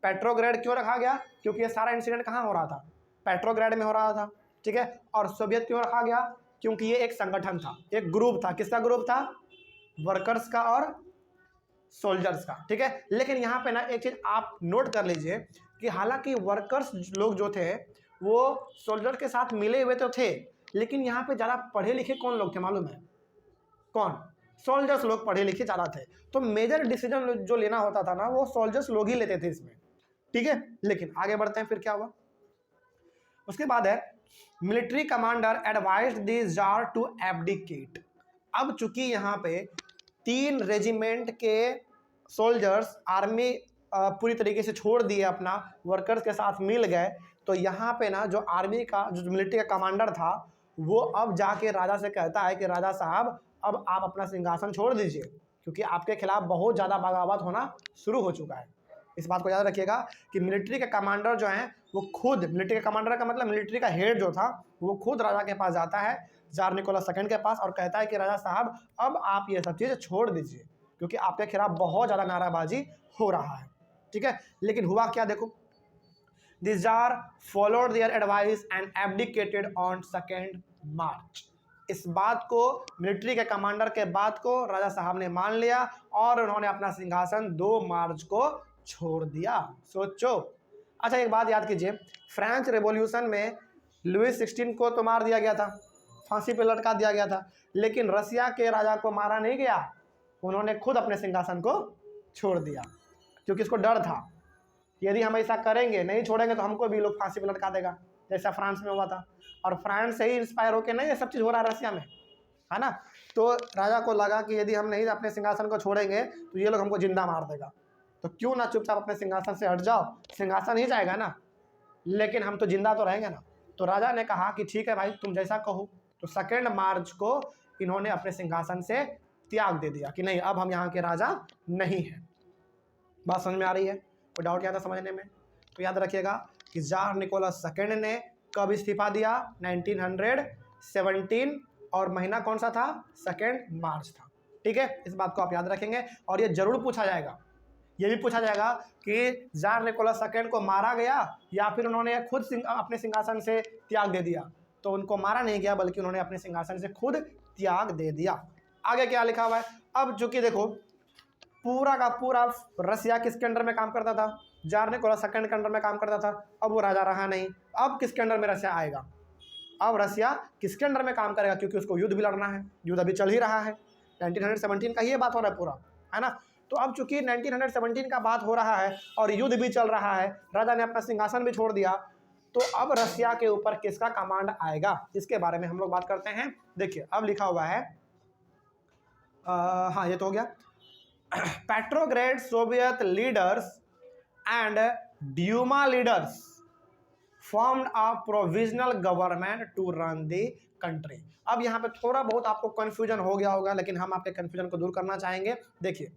पेट्रोग्राड क्यों रखा गया, क्योंकि ये सारा इंसिडेंट कहाँ हो रहा था, पेट्रोग्राड में हो रहा था, ठीक है। और सोवियत क्यों रखा गया, क्योंकि ये एक संगठन था, एक ग्रुप था। किसका ग्रुप था, वर्कर्स का और सोल्जर्स का, ठीक है। लेकिन यहाँ पे ना एक चीज़ आप नोट कर लीजिए कि हालांकि वर्कर्स लोग जो थे वो सोल्जर के साथ मिले हुए तो थे, लेकिन यहाँ पे ज़्यादा पढ़े लिखे कौन लोग थे मालूम है, कौन, सोल्जर्स लोग पढ़े लिखे ज़्यादा थे। तो मेजर डिसीजन जो लेना होता था ना वो सोल्जर्स लोग ही लेते थे इसमें, ठीक है। लेकिन आगे बढ़ते हैं, फिर क्या हुआ उसके बाद है, military commander advised the tsar to abdicate. अब चूंकि यहाँ पे 3 रेजिमेंट के सोल्जर्स आर्मी पूरी तरीके से छोड़ दिए, अपना वर्कर्स के साथ मिल गए, तो यहाँ पे ना जो आर्मी का, जो मिलिट्री का कमांडर था, वो अब जाके राजा से कहता है कि राजा साहब अब आप अपना सिंहासन छोड़ दीजिए, क्योंकि आपके खिलाफ बहुत ज़्यादा बगावत होना शुरू हो चुका है। इस बात को याद रखिएगा कि मिलिट्री के कमांडर जो हैं वो खुद, मिलिट्री के कमांडर का मतलब मिलिट्री का हेड जो था, वो खुद राजा के पास जाता है, जार निकोलस सेकंड के पास, और कहता है कि राजा साहब अब आप ये सब चीज़ छोड़ दीजिए, क्योंकि आपके खिलाफ बहुत ज़्यादा नाराबाजी हो रहा है, ठीक है। लेकिन हुआ क्या देखो, the jar followed their advice and abdicated on 2 मार्च। इस बात को, मिलिट्री के कमांडर के बात को राजा साहब ने मान लिया और उन्होंने अपना सिंहासन 2 मार्च को छोड़ दिया। सोचो। अच्छा एक बात याद कीजिए, फ्रेंच रेवोल्यूशन में लुइस 16 को तो मार दिया गया था, फांसी पे लटका दिया गया था, लेकिन रसिया के राजा को मारा नहीं गया, उन्होंने खुद अपने सिंहासन को छोड़ दिया। क्योंकि इसको डर था कि यदि हम ऐसा करेंगे, नहीं छोड़ेंगे तो हमको भी लोग फांसी पर लटका देगा, जैसा फ्रांस में हुआ था। और फ्रांस से ही इंस्पायर होकर नहीं ये सब चीज़ हो रहा है रसिया में, है ना। तो राजा को लगा कि यदि हम नहीं अपने सिंहासन को छोड़ेंगे तो ये लोग हमको जिंदा मार देगा, तो क्यों ना चुपचाप अपने सिंहासन से हट जाओ, सिंहासन ही जाएगा ना, लेकिन हम तो जिंदा तो रहेंगे ना। तो राजा ने कहा कि ठीक है भाई, तुम जैसा कहो। तो 2 मार्च को इन्होंने अपने सिंहासन से त्याग दे दिया कि नहीं, अब हम यहाँ के राजा नहीं हैं। बात समझ में आ रही है? कोई डाउट यहाँ था समझने में? तो याद रखिएगा कि जार निकोलस सेकेंड ने कब इस्तीफा दिया? 1917, और महीना कौन सा था? 2 मार्च था। ठीक है, इस बात को आप याद रखेंगे। और ये जरूर पूछा जाएगा, ये भी पूछा जाएगा कि जार निकोलस सेकेंड को मारा गया या फिर उन्होंने खुद अपने सिंहासन से त्याग दे दिया। तो उनको मारा नहीं गया, बल्कि उन्होंने अपने सिंहासन से खुद त्याग दे दिया। आगे क्या लिखा हुआ है? अब चूंकि देखो पूरा का पूरा रसिया किसके अंडर में काम करता था? जार निकोलस सेकेंड के अंडर में काम करता था। अब वो राजा रहा नहीं, अब किसके अंडर में रसिया आएगा? अब रसिया किसके अंडर में काम करेगा? क्योंकि उसको युद्ध भी लड़ना है, युद्ध अभी चल ही रहा है। 1917 का ये बात हो रहा है पूरा, है ना। तो अब चूंकि 1917 का बात हो रहा है और युद्ध भी चल रहा है, राजा ने अपना सिंहासन भी छोड़ दिया, तो अब रसिया के ऊपर किसका कमांड आएगा, इसके बारे में हम लोग बात करते हैं। देखिए अब लिखा हुआ है, हाँ ये तो हो गया। Petrograd Soviet leaders and Duma leaders formed a provisional government to run the country. अब यहाँ पे थोड़ा बहुत आपको कंफ्यूजन हो गया होगा, लेकिन हम आपके कंफ्यूजन को दूर करना चाहेंगे। देखिए,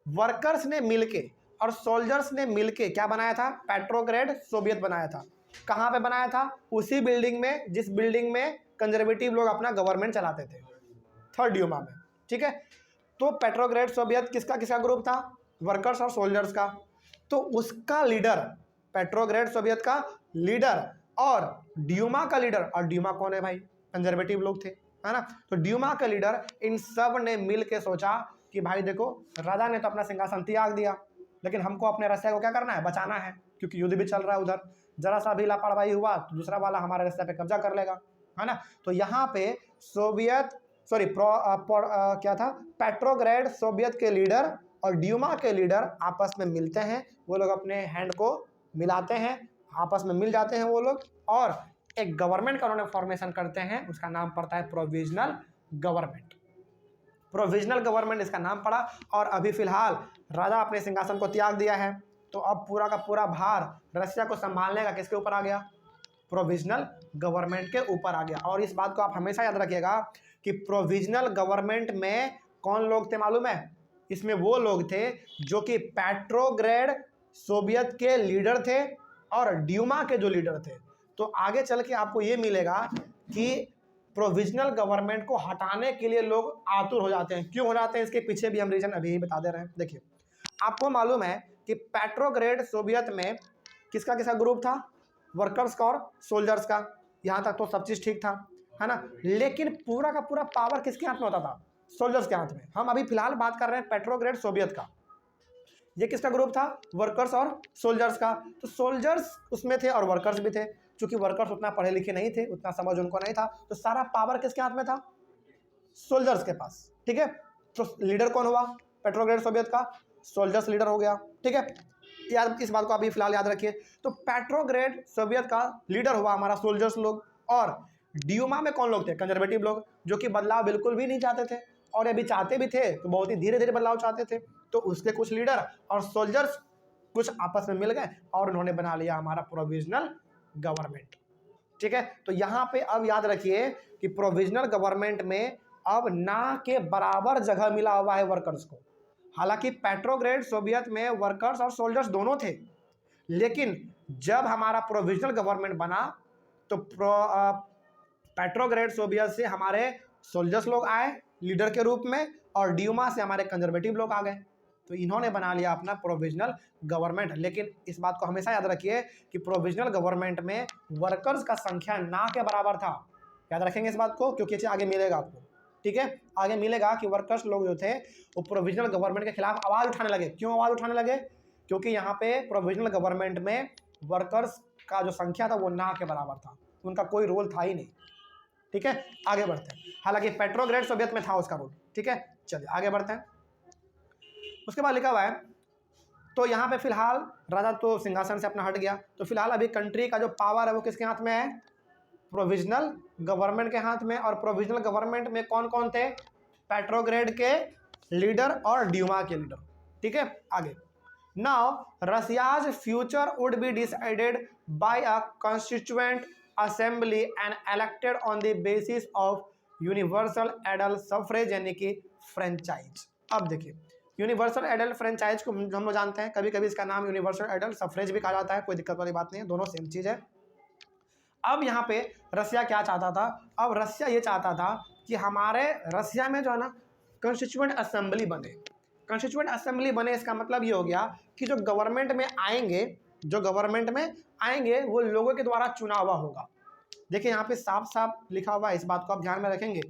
वर्कर्स ने मिलके और सोल्जर्स ने मिलके क्या बनाया था? पेट्रोग्रेड सोवियत बनाया था। कहाँ पे बनाया था? उसी बिल्डिंग में जिस बिल्डिंग में कंजर्वेटिव लोग अपना गवर्नमेंट चलाते थे, 3rd ड्यूमा में। ठीक है, तो पेट्रोग्रेड सोवियत किसका किसका ग्रुप था? वर्कर्स और सोल्जर्स का। तो उसका लीडर, पेट्रोग्रेड सोवियत का लीडर और ड्यूमा का लीडर, और ड्यूमा कौन है भाई? कंजर्वेटिव लोग थे, है ना। तो ड्यूमा का लीडर इन सब ने मिल के सोचा कि भाई देखो, राजा ने तो अपना सिंहासन त्याग दिया, लेकिन हमको अपने रसिया को क्या करना है? बचाना है, क्योंकि युद्ध भी चल रहा है उधर। जरा सा भी लापरवाही हुआ तो दूसरा वाला हमारे रसिया पे कब्जा कर लेगा, है ना। तो यहाँ पे क्या था? पेट्रोग्रेड सोवियत के लीडर और ड्यूमा के लीडर आपस में मिलते हैं, वो लोग अपने हैंड को मिलाते हैं, आपस में मिल जाते हैं वो लोग, और एक गवर्नमेंट का उन्होंने फॉर्मेशन करते हैं। उसका नाम पड़ता है प्रोविजनल गवर्नमेंट। प्रोविजनल गवर्नमेंट इसका नाम पड़ा। और अभी फिलहाल राजा अपने सिंहासन को त्याग दिया है, तो अब पूरा का पूरा भार रसिया को संभालने का किसके ऊपर आ गया? प्रोविजनल गवर्नमेंट के ऊपर आ गया। और इस बात को आप हमेशा याद रखिएगा कि प्रोविजनल गवर्नमेंट में कौन लोग थे मालूम है? इसमें वो लोग थे जो कि पेट्रोग्रेड सोवियत के लीडर थे और ड्यूमा के जो लीडर थे। तो आगे चल के आपको ये मिलेगा कि प्रोविजनल गवर्नमेंट को हटाने के लिए लोग आतुर हो जाते हैं। क्यों हो जाते हैं, इसके पीछे भी हम रीजन अभी ही बता दे रहे हैं। देखिए, आपको मालूम है कि पेट्रोग्रेड सोवियत में किसका किसका ग्रुप था? वर्कर्स का और सोल्जर्स का। यहाँ तक तो सब चीज़ ठीक था, है ना। लेकिन पूरा का पूरा पावर किसके हाथ में होता था? सोल्जर्स के हाथ में। हम अभी फिलहाल बात कर रहे हैं पेट्रोग्रेड सोवियत का। ये किसका ग्रुप था? वर्कर्स और सोल्जर्स का। तो सोल्जर्स उसमें थे और वर्कर्स भी थे। चूंकि वर्कर्स उतना पढ़े लिखे नहीं थे, उतना समझ उनको नहीं था, तो सारा पावर किसके हाथ में था? सोल्जर्स के पास। ठीक है, तो लीडर कौन हुआ पेट्रोग्रेड सोवियत का? सोल्जर्स लीडर हो गया। ठीक है, याद इस बात को अभी फिलहाल याद रखिए। तो पेट्रोग्रेड सोवियत का लीडर हुआ हमारा सोल्जर्स लोग, और ड्यूमा में कौन लोग थे? कंजर्वेटिव लोग, जो कि बदलाव बिल्कुल भी नहीं चाहते थे, और यदि चाहते भी थे तो बहुत ही धीरे धीरे बदलाव चाहते थे। तो उसके कुछ लीडर और सोल्जर्स कुछ आपस में मिल गए और उन्होंने बना लिया हमारा प्रोविजनल गवर्नमेंट। ठीक है, तो यहाँ पे अब याद रखिए कि प्रोविजनल गवर्नमेंट में अब ना के बराबर जगह मिला हुआ है वर्कर्स को। हालांकि पेट्रोग्रेड सोवियत में वर्कर्स और सोल्जर्स दोनों थे, लेकिन जब हमारा प्रोविजनल गवर्नमेंट बना तो पेट्रोग्रेड सोवियत से हमारे सोल्जर्स लोग आए लीडर के रूप में, और ड्यूमा से हमारे कंजर्वेटिव लोग आ गए। तो इन्होंने बना लिया अपना प्रोविजनल गवर्नमेंट। लेकिन इस बात को हमेशा याद रखिए कि प्रोविजनल गवर्नमेंट में वर्कर्स का संख्या ना के बराबर था। याद रखेंगे इस बात को, क्योंकि आगे मिलेगा आपको। ठीक है, आगे मिलेगा कि वर्कर्स लोग जो थे वो प्रोविजनल गवर्नमेंट के खिलाफ आवाज़ उठाने लगे। क्यों आवाज़ उठाने लगे? क्योंकि यहाँ पे प्रोविजनल गवर्नमेंट में वर्कर्स का जो संख्या था वो ना के बराबर था, उनका कोई रोल था ही नहीं। ठीक है, आगे बढ़ते हैं। हालांकि पेट्रोग्रेड सोवियत में था उसका रोल। ठीक है, चलिए आगे बढ़ते हैं। उसके बाद लिखा हुआ है तो यहाँ पे फिलहाल राजा तो सिंहासन से अपना हट गया, तो फिलहाल अभी कंट्री का जो पावर है वो किसके हाथ में है? प्रोविजनल गवर्नमेंट के हाथ में। और प्रोविजनल गवर्नमेंट में कौन कौन थे? पेट्रोग्रेड के लीडर और ड्यूमा के लीडर। ठीक है, आगे। Now Russia's future would be decided by a constituent assembly and elected on the basis of universal adult suffrage, यानी कि फ्रेंचाइज। अब देखिए, यूनिवर्सल एडल्ट फ्रेंचाइज को हम लोग जानते हैं, कभी कभी इसका नाम यूनिवर्सल एडल्ट सफरेज भी कहा जाता है, कोई दिक्कत वाली बात नहीं है, दोनों सेम चीज है। अब यहाँ पे रसिया क्या चाहता था? अब रसिया ये चाहता था कि हमारे रसिया में जो है ना कॉन्स्टिट्यूएंट असेंबली बने। कॉन्स्टिट्यूएंट असेंबली बने इसका मतलब ये हो गया कि जो गवर्नमेंट में आएंगे, वो लोगों के द्वारा चुना हुआ होगा। देखिए यहाँ पे साफ साफ लिखा हुआ है, इस बात को आप ध्यान में रखेंगे।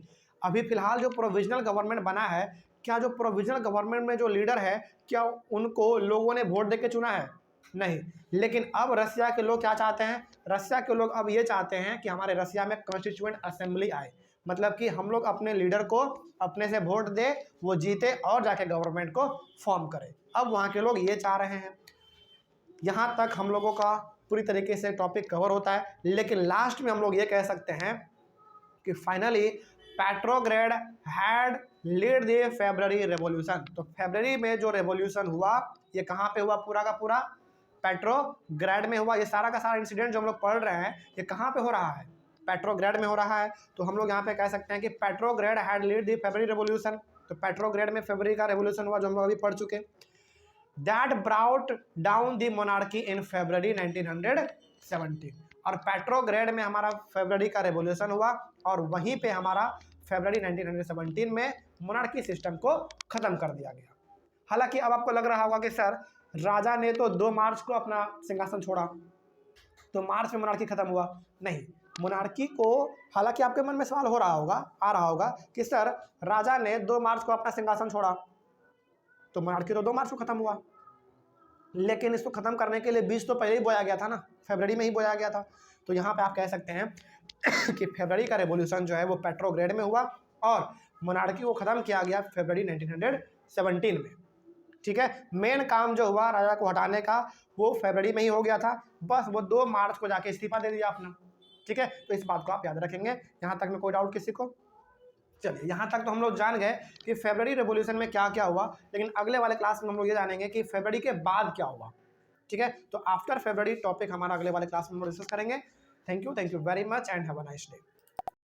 अभी फिलहाल जो प्रोविजनल गवर्नमेंट बना है, क्या जो प्रोविजनल गवर्नमेंट में जो लीडर है, क्या उनको लोगों ने वोट देके चुना है? नहीं। लेकिन अब रसिया के लोग क्या चाहते हैं? रसिया के लोग अब ये चाहते हैं कि हमारे रसिया में कॉन्स्टिट्यूएंट असेंबली आए, मतलब कि हम लोग अपने लीडर को अपने से वोट दे, वो जीते और जाके गवर्नमेंट को फॉर्म करे। अब वहाँ के लोग ये चाह रहे हैं। यहाँ तक हम लोगों का पूरी तरीके से टॉपिक कवर होता है, लेकिन लास्ट में हम लोग ये कह सकते हैं कि finally Petrograd had lead the February revolution. तो फेब्रुअरी में जो रेवोल्यूशन हुआ, ये कहाँ पे हुआ? पूरा का पूरा पेट्रोग्रेड में हुआ। ये सारा का सारा इंसिडेंट जो हम लोग पढ़ रहे हैं, ये कहाँ पे हो रहा है? पेट्रोग्रेड में हो रहा है। तो हम लोग यहाँ पे कह सकते हैं कि Petrograd had lead the February revolution. तो पेट्रोग्रेड में फरवरी का रेवोल्यूशन हुआ, जो हम लोग अभी पढ़ चुके। That brought down the monarchy in February 1917। और पेट्रोग्रेड में हमारा फरवरी का रेवोल्यूशन हुआ, और वहीं पे हमारा फरवरी 1917 में मोनार्की सिस्टम को खत्म कर दिया गया। हालांकि अब आपको लग रहा होगा कि सर राजा ने तो 2 मार्च को अपना सिंहासन छोड़ा, तो मार्च में मोनार्की खत्म हुआ। नहीं, मोनार्की को, हालांकि आपके मन में सवाल आ रहा होगा कि सर राजा ने 2 मार्च को अपना सिंहासन छोड़ा, तो मोनार्की तो 2 मार्च को खत्म हुआ, लेकिन इसको खत्म करने के लिए बीज तो पहले ही बोया गया था ना, फरवरी में ही बोया गया था। तो यहाँ पे आप कह सकते हैं कि फरवरी का रेवोल्यूशन जो है वो पेट्रोग्रेड में हुआ, और मोनार्की को खत्म किया गया फरवरी 1917 में। ठीक है, मेन काम जो हुआ राजा को हटाने का, वो फरवरी में ही हो गया था, बस वो 2 मार्च को जाके इस्तीफा दे दिया अपना। ठीक है, तो इस बात को आप याद रखेंगे। यहाँ तक में कोई डाउट किसी को? चलिए, यहाँ तक तो हम लोग जान गए कि फरवरी रेवोल्यूशन में क्या क्या हुआ, लेकिन अगले वाले क्लास में हम लोग ये जानेंगे कि फरवरी के बाद क्या हुआ। ठीक है, तो आफ्टर फरवरी टॉपिक हमारा अगले वाले क्लास में हम लोग डिस्कस करेंगे। Thank you very much and have a nice day.